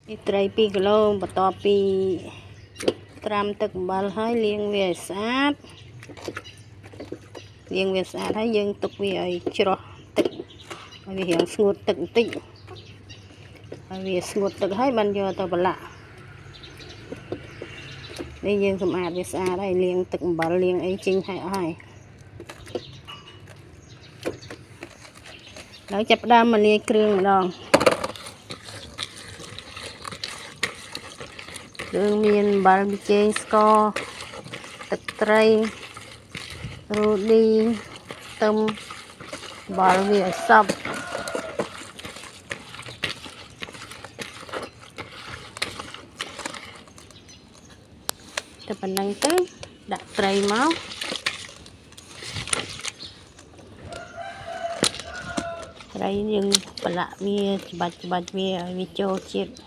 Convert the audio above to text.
ត្រី2គីឡូបន្ទាប់ពីត្រាំទឹកអំបិលហើយលាងវាឲ្យស្អាតហើយយើងទុកវាឲ្យច្រោះទឹកឲ្យវារាងស្ងួតទឹកបន្តិចឲ្យវាស្ងួតទឹកហើយបានយកទៅប្រឡាក់នេះយើងសម្អាតវាស្អាតហើយលាងទឹកអំបិលលាងអីចេញហើយអស់ហើយហើយចាប់ផ្ដើមមកលាយគ្រឿងម្ដងគ្រឿងមានអំបិលប៊ីចេងស្ករទឹកត្រីរ៉ូឌីខ្ទឹមអំបិលវាឲ្យសព្វតែប៉ុណ្្នឹងទៅដាក់ត្រីមកត្រីយើងប្រឡាក់វាច្បាច់វាឲ្យវាចូលជាតិ